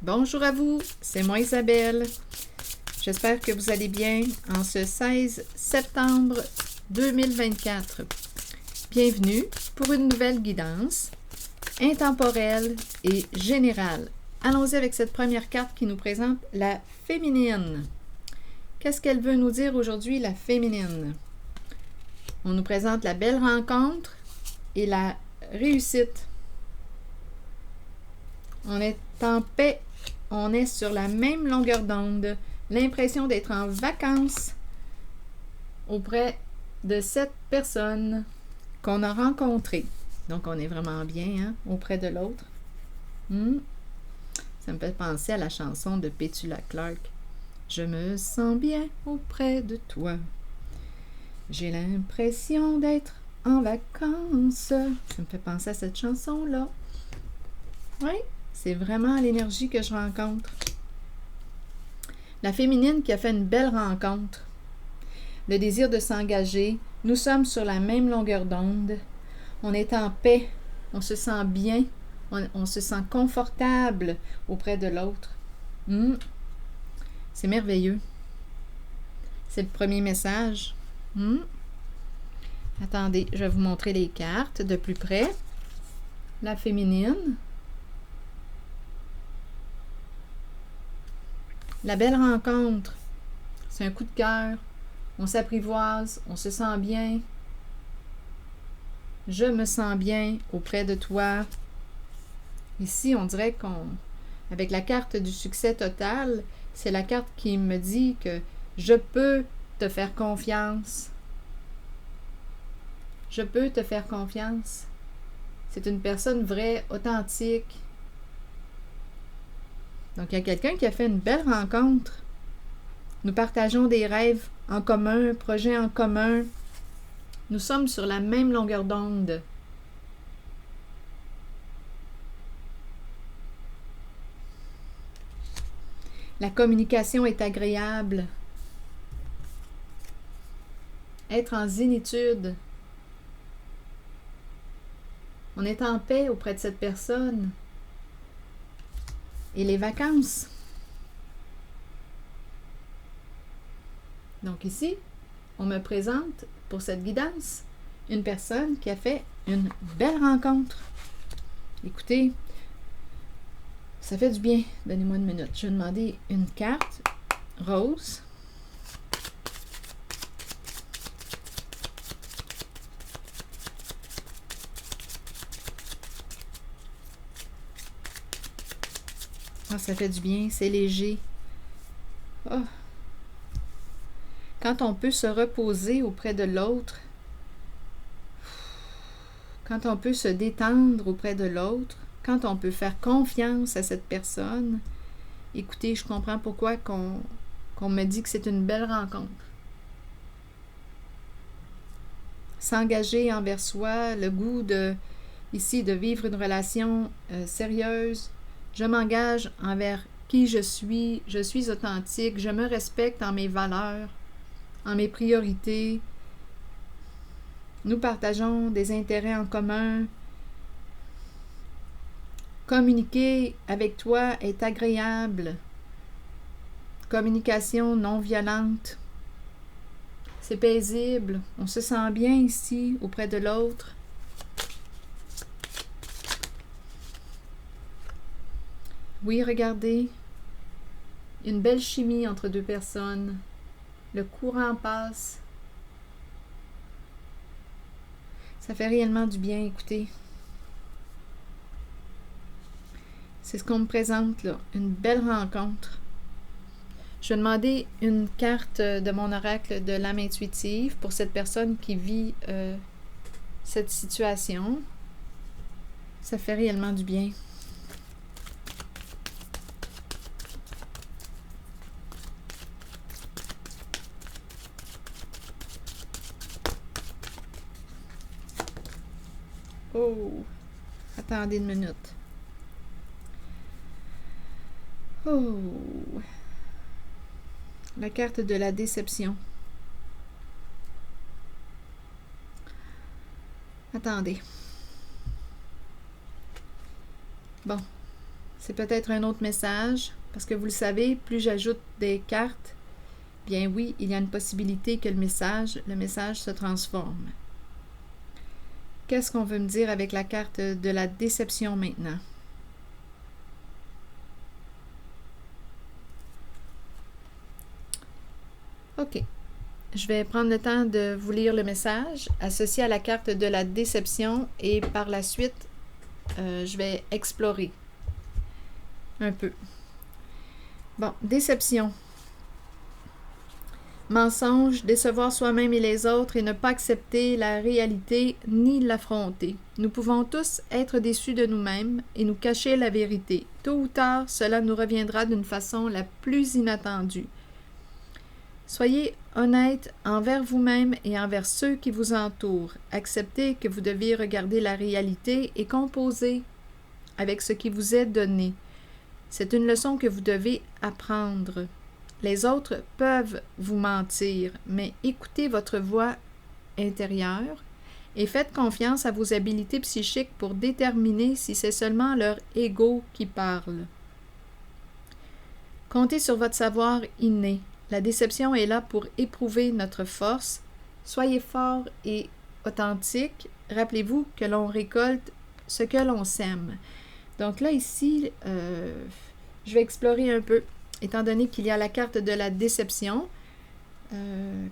Bonjour à vous, c'est moi Isabelle. J'espère que vous allez bien en ce 16 septembre 2024. Bienvenue pour une nouvelle guidance intemporelle et générale. Allons-y avec cette première carte qui nous présente la féminine. Qu'est-ce qu'elle veut nous dire aujourd'hui, la féminine? On nous présente la belle rencontre et la réussite. On est en paix, on est sur la même longueur d'onde, l'impression d'être en vacances auprès de cette personne qu'on a rencontrée. Donc, on est vraiment bien auprès de l'autre. Ça me fait penser à la chanson de Petula Clark. « Je me sens bien auprès de toi. J'ai l'impression d'être en vacances. » Ça me fait penser à cette chanson-là. Oui, c'est vraiment l'énergie que je rencontre. La féminine qui a fait une belle rencontre. Le désir de s'engager. Nous sommes sur la même longueur d'onde. On est en paix. On se sent bien. On se sent confortable auprès de l'autre. C'est merveilleux. C'est le premier message. Attendez, je vais vous montrer les cartes de plus près. La féminine. La belle rencontre. C'est un coup de cœur. On s'apprivoise. On se sent bien. Je me sens bien auprès de toi. Ici, on dirait avec la carte du succès total, c'est la carte qui me dit que je peux te faire confiance. Je peux te faire confiance. C'est une personne vraie, authentique. Donc, il y a quelqu'un qui a fait une belle rencontre. Nous partageons des rêves en commun, projets en commun. Nous sommes sur la même longueur d'onde. La communication est agréable. Être en zénitude. On est en paix auprès de cette personne. Et les vacances. Donc ici, on me présente pour cette guidance une personne qui a fait une belle rencontre. Écoutez, ça fait du bien. Donnez-moi une minute. Je vais demander une carte rose. Ah, ça fait du bien. C'est léger. Oh. Quand on peut se reposer auprès de l'autre, quand on peut se détendre auprès de l'autre, quand on peut faire confiance à cette personne, écoutez, je comprends pourquoi qu'on me dit que c'est une belle rencontre. S'engager envers soi, le goût ici de vivre une relation sérieuse. Je m'engage envers qui je suis authentique, je me respecte en mes valeurs, en mes priorités. Nous partageons des intérêts en commun. Communiquer avec toi est agréable. Communication non violente. C'est paisible. On se sent bien ici, auprès de l'autre. Oui, regardez. Une belle chimie entre deux personnes. Le courant passe. Ça fait réellement du bien, écoutez. C'est ce qu'on me présente là, une belle rencontre. Je vais demander une carte de mon oracle de l'âme intuitive pour cette personne qui vit cette situation. Ça fait réellement du bien. Oh! Attendez une minute. Oh! La carte de la déception. Attendez. Bon, C'est peut-être un autre message, parce que vous le savez, plus j'ajoute des cartes, bien oui, il y a une possibilité que le message se transforme. Qu'est-ce qu'on veut me dire avec la carte de la déception maintenant? OK. Je vais prendre le temps de vous lire le message associé à la carte de la déception et par la suite, je vais explorer un peu. Bon, déception. Mensonge, décevoir soi-même et les autres et ne pas accepter la réalité ni l'affronter. Nous pouvons tous être déçus de nous-mêmes et nous cacher la vérité. Tôt ou tard, cela nous reviendra d'une façon la plus inattendue. Soyez honnête envers vous-même et envers ceux qui vous entourent. Acceptez que vous devez regarder la réalité et composer avec ce qui vous est donné. C'est une leçon que vous devez apprendre. Les autres peuvent vous mentir, mais écoutez votre voix intérieure et faites confiance à vos habiletés psychiques pour déterminer si c'est seulement leur ego qui parle. Comptez sur votre savoir inné. La déception est là pour éprouver notre force. Soyez fort et authentique. Rappelez-vous que l'on récolte ce que l'on sème. Donc là, ici, je vais explorer un peu. Étant donné qu'il y a la carte de la déception, il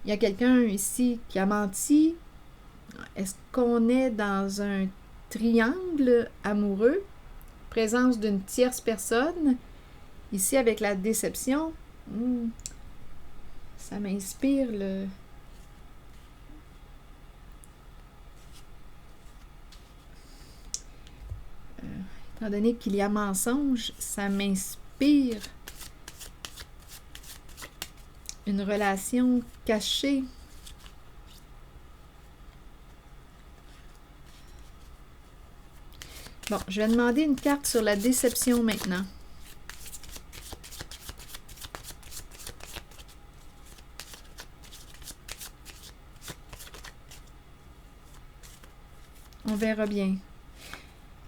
y a quelqu'un ici qui a menti. Est-ce qu'on est dans un triangle amoureux? Présence d'une tierce personne? Ici, avec la déception, ça m'inspire le... étant donné qu'il y a mensonge, ça m'inspire une relation cachée. Bon, je vais demander une carte sur la déception maintenant. On verra bien.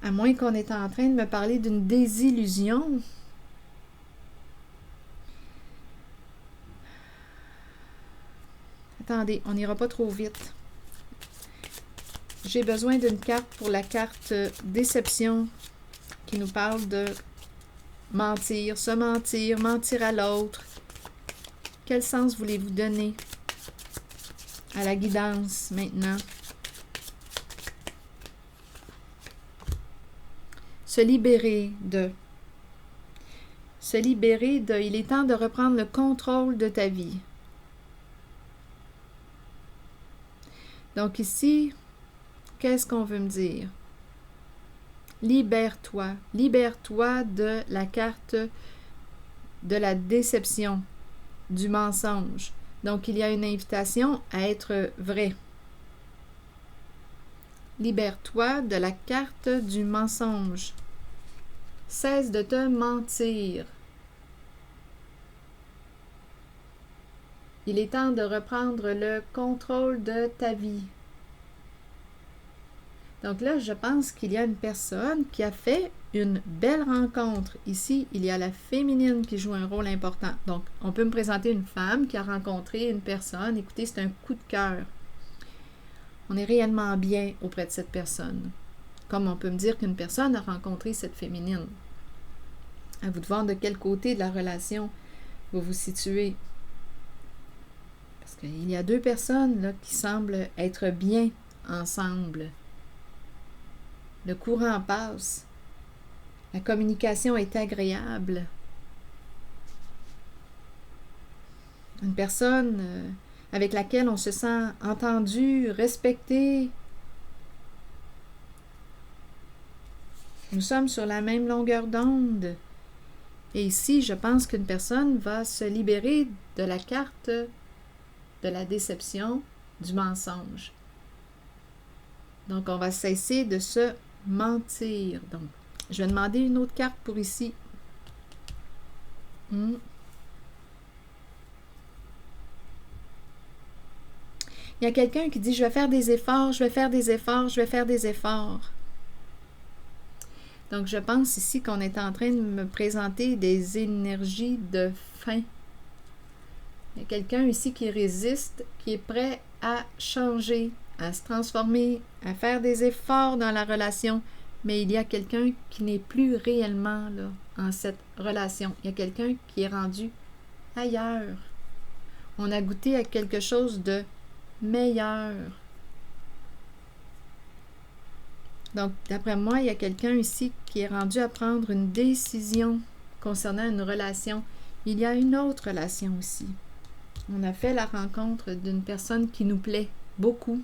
À moins qu'on est en train de me parler d'une désillusion. Attendez, on n'ira pas trop vite. J'ai besoin d'une carte pour la carte déception qui nous parle de mentir, se mentir, mentir à l'autre. Quel sens voulez-vous donner à la guidance maintenant? Se libérer de. Se libérer de. Il est temps de reprendre le contrôle de ta vie. Donc ici, qu'est-ce qu'on veut me dire? Libère-toi. Libère-toi de la carte de la déception, du mensonge. Donc il y a une invitation à être vrai. Libère-toi de la carte du mensonge. Cesse de te mentir. Il est temps de reprendre le contrôle de ta vie. Donc là, je pense qu'il y a une personne qui a fait une belle rencontre. Ici, il y a la féminine qui joue un rôle important. Donc, on peut me présenter une femme qui a rencontré une personne. Écoutez, c'est un coup de cœur. On est réellement bien auprès de cette personne. Comme on peut me dire qu'une personne a rencontré cette féminine. À vous de voir de quel côté de la relation vous vous situez. Parce qu'il y a deux personnes là, qui semblent être bien ensemble. Le courant passe. La communication est agréable. Une personne avec laquelle on se sent entendu, respecté. Nous sommes sur la même longueur d'onde. Et ici, je pense qu'une personne va se libérer de la carte de la déception, du mensonge. Donc, on va cesser de se mentir. Donc, je vais demander une autre carte pour ici. Il y a quelqu'un qui dit « Je vais faire des efforts, je vais faire des efforts, je vais faire des efforts. » Donc, je pense ici qu'on est en train de me présenter des énergies de fin. Il y a quelqu'un ici qui résiste, qui est prêt à changer, à se transformer, à faire des efforts dans la relation, mais il y a quelqu'un qui n'est plus réellement là, en cette relation. Il y a quelqu'un qui est rendu ailleurs. On a goûté à quelque chose de meilleur. Donc, d'après moi, il y a quelqu'un ici qui est rendu à prendre une décision concernant une relation. Il y a une autre relation aussi. On a fait la rencontre d'une personne qui nous plaît beaucoup.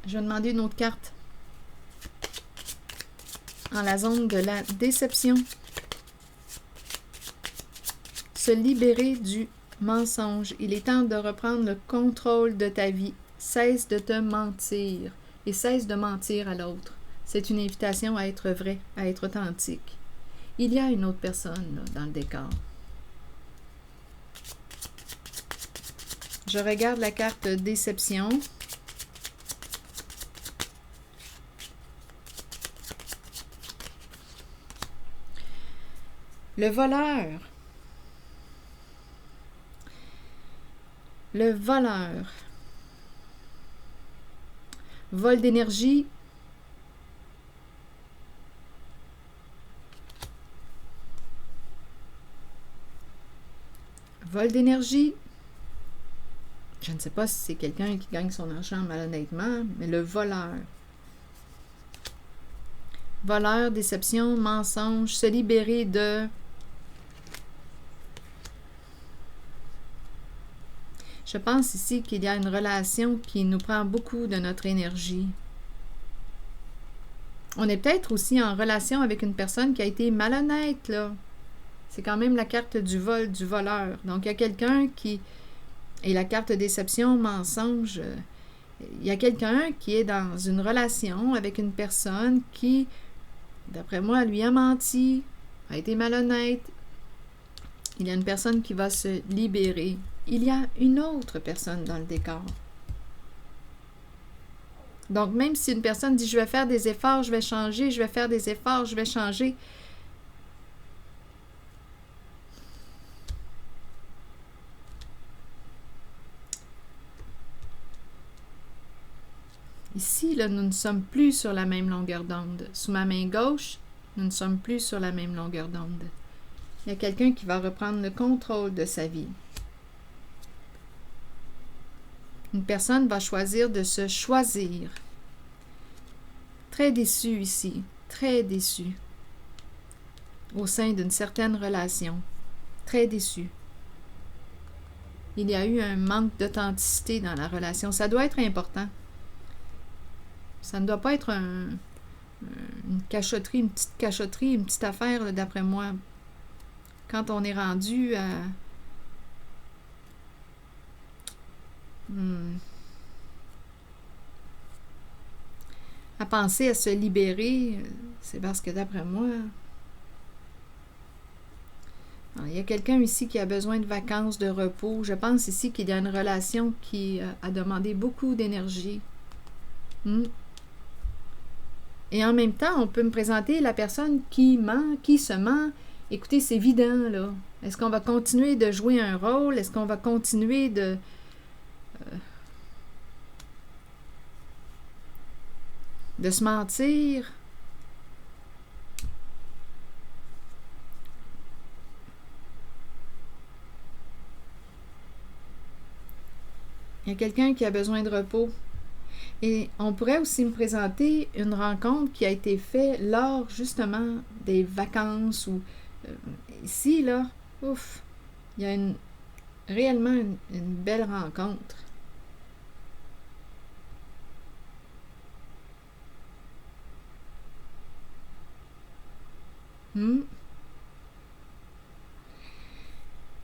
Je vais demander une autre carte. En la zone de la déception. Se libérer du mensonge. Il est temps de reprendre le contrôle de ta vie. Cesse de te mentir et cesse de mentir à l'autre. C'est une invitation à être vrai, à être authentique. Il y a une autre personne là, dans le décor. Je regarde la carte déception. Le voleur. Le voleur. Vol d'énergie. Vol d'énergie. Je ne sais pas si c'est quelqu'un qui gagne son argent malhonnêtement, mais le voleur. Voleur, déception, mensonge, se libérer de... Je pense ici qu'il y a une relation qui nous prend beaucoup de notre énergie. On est peut-être aussi en relation avec une personne qui a été malhonnête, là. C'est quand même la carte du vol, du voleur. Donc, il y a quelqu'un qui... Et la carte déception, mensonge, il y a quelqu'un qui est dans une relation avec une personne qui, d'après moi, lui a menti, a été malhonnête. Il y a une personne qui va se libérer. Il y a une autre personne dans le décor. Donc, même si une personne dit « je vais faire des efforts, je vais changer, je vais faire des efforts, je vais changer », ici, là, nous ne sommes plus sur la même longueur d'onde. Sous ma main gauche, nous ne sommes plus sur la même longueur d'onde. Il y a quelqu'un qui va reprendre le contrôle de sa vie. Une personne va choisir de se choisir. Très déçu ici, très déçu. Au sein d'une certaine relation. Très déçu. Il y a eu un manque d'authenticité dans la relation. Ça doit être important. Ça ne doit pas être une cachotterie, une petite cachotterie, une petite affaire, là, d'après moi. Quand on est rendu à penser à se libérer, c'est parce que d'après moi, il y a quelqu'un ici qui a besoin de vacances, de repos. Je pense ici qu'il y a une relation qui a demandé beaucoup d'énergie. Et en même temps, on peut me présenter la personne qui ment, qui se ment. Écoutez, c'est évident, là. Est-ce qu'on va continuer de jouer un rôle? Est-ce qu'on va continuer de se mentir? Il y a quelqu'un qui a besoin de repos. Et on pourrait aussi me présenter une rencontre qui a été faite lors justement des vacances ou ici, là, ouf, il y a réellement une belle rencontre.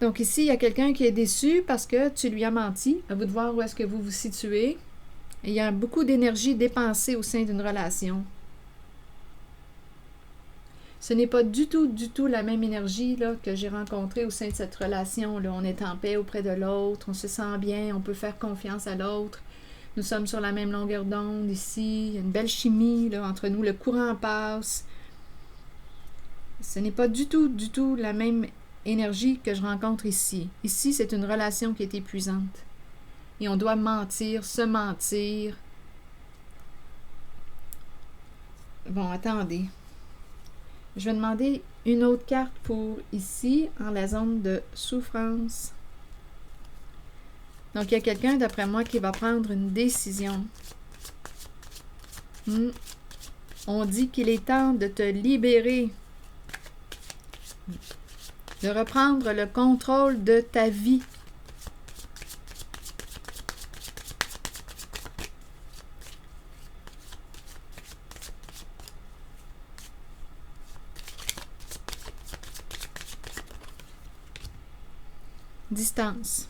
Donc ici, il y a quelqu'un qui est déçu parce que tu lui as menti. À vous de voir où est-ce que vous vous situez. Et il y a beaucoup d'énergie dépensée au sein d'une relation. Ce n'est pas du tout la même énergie là, que j'ai rencontrée au sein de cette relation. Là. On est en paix auprès de l'autre, on se sent bien, on peut faire confiance à l'autre. Nous sommes sur la même longueur d'onde ici. Il y a une belle chimie là, entre nous. Le courant passe. Ce n'est pas du tout la même énergie que je rencontre ici. Ici, c'est une relation qui est épuisante. Et on doit mentir, se mentir. Bon, attendez. Je vais demander une autre carte pour ici, en la zone de souffrance. Donc, il y a quelqu'un, d'après moi, qui va prendre une décision. On dit qu'il est temps de te libérer, de reprendre le contrôle de ta vie. Distance.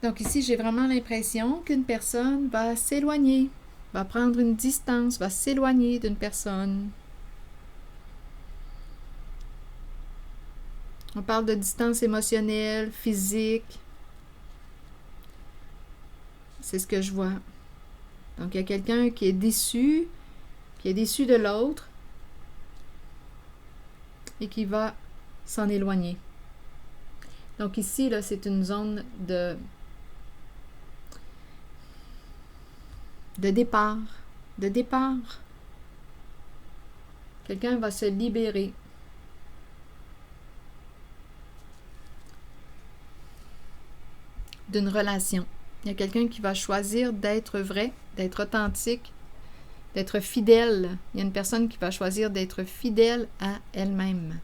Donc ici, j'ai vraiment l'impression qu'une personne va s'éloigner, va prendre une distance, va s'éloigner d'une personne. On parle de distance émotionnelle, physique. C'est ce que je vois. Donc il y a quelqu'un qui est déçu de l'autre et qui va s'en éloigner. Donc ici, là, c'est une zone de départ. De départ. Quelqu'un va se libérer. D'une relation. Il y a quelqu'un qui va choisir d'être vrai, d'être authentique, d'être fidèle. Il y a une personne qui va choisir d'être fidèle à elle-même.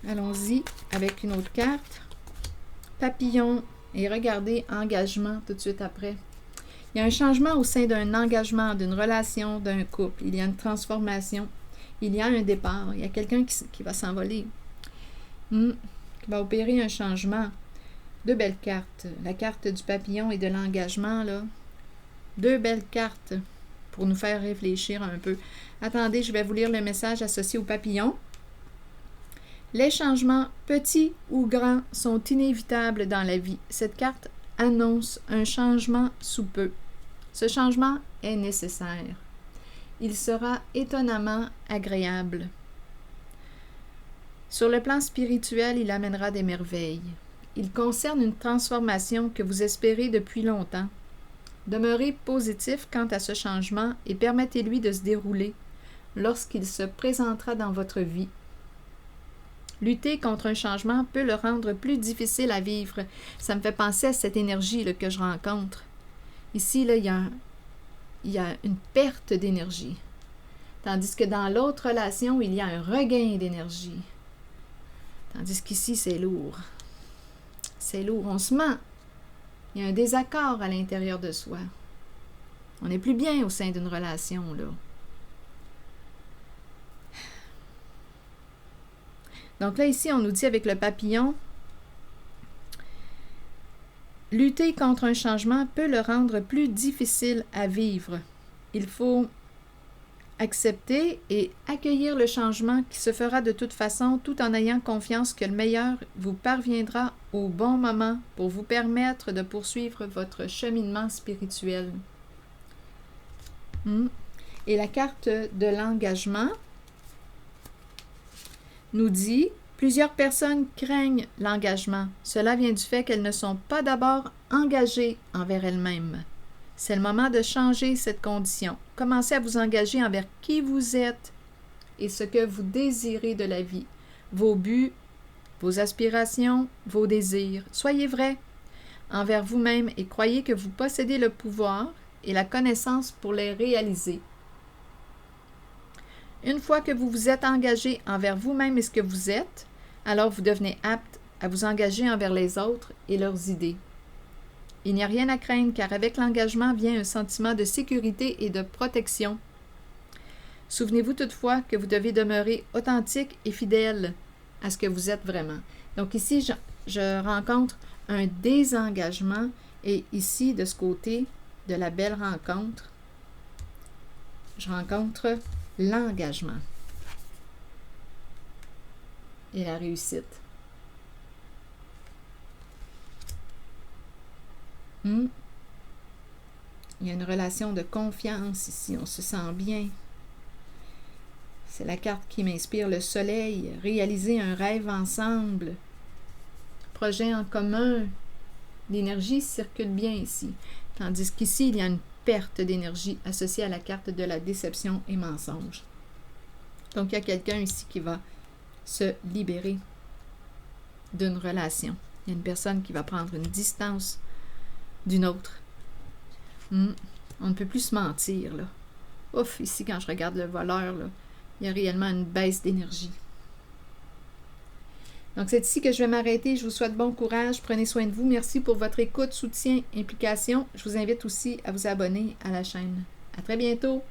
Allons-y avec une autre carte. Papillon. Et regardez, engagement tout de suite après. Il y a un changement au sein d'un engagement, d'une relation, d'un couple. Il y a une transformation. Il y a un départ. Il y a quelqu'un qui va s'envoler. Qui va opérer un changement. Deux belles cartes. La carte du papillon et de l'engagement, là. Deux belles cartes pour nous faire réfléchir un peu. Attendez, je vais vous lire le message associé au papillon. Les changements, petits ou grands, sont inévitables dans la vie. Cette carte annonce un changement sous peu. Ce changement est nécessaire. Il sera étonnamment agréable. Sur le plan spirituel, il amènera des merveilles. Il concerne une transformation que vous espérez depuis longtemps. Demeurez positif quant à ce changement et permettez-lui de se dérouler lorsqu'il se présentera dans votre vie. Lutter contre un changement peut le rendre plus difficile à vivre. Ça me fait penser à cette énergie là, que je rencontre. Ici, là, il y a une perte d'énergie. Tandis que dans l'autre relation, il y a un regain d'énergie. Tandis qu'ici, c'est lourd. C'est lourd. On se ment. Il y a un désaccord à l'intérieur de soi. On n'est plus bien au sein d'une relation, là. Donc là, ici, on nous dit avec le papillon, lutter contre un changement peut le rendre plus difficile à vivre. Il faut accepter et accueillir le changement qui se fera de toute façon tout en ayant confiance que le meilleur vous parviendra au bon moment pour vous permettre de poursuivre votre cheminement spirituel. Et la carte de l'engagement nous dit « Plusieurs personnes craignent l'engagement. Cela vient du fait qu'elles ne sont pas d'abord engagées envers elles-mêmes. C'est le moment de changer cette condition. Commencez à vous engager envers qui vous êtes et ce que vous désirez de la vie, vos buts, vos aspirations, vos désirs. Soyez vrai envers vous-même et croyez que vous possédez le pouvoir et la connaissance pour les réaliser. Une fois que vous vous êtes engagé envers vous-même et ce que vous êtes, alors vous devenez apte à vous engager envers les autres et leurs idées. Il n'y a rien à craindre car avec l'engagement vient un sentiment de sécurité et de protection. Souvenez-vous toutefois que vous devez demeurer authentique et fidèle à ce que vous êtes vraiment. Donc ici, je rencontre un désengagement et ici, de ce côté de la belle rencontre, je rencontre l'engagement et la réussite. Il y a une relation de confiance ici, on se sent bien. C'est la carte qui m'inspire le soleil, réaliser un rêve ensemble, projet en commun. L'énergie circule bien ici, tandis qu'ici, il y a une perte d'énergie associée à la carte de la déception et mensonge. Donc, il y a quelqu'un ici qui va se libérer d'une relation. Il y a une personne qui va prendre une distance d'une autre. On ne peut plus se mentir, là. Ouf, ici, quand je regarde le voleur, là, il y a réellement une baisse d'énergie. Donc, c'est ici que je vais m'arrêter. Je vous souhaite bon courage. Prenez soin de vous. Merci pour votre écoute, soutien, implication. Je vous invite aussi à vous abonner à la chaîne. À très bientôt!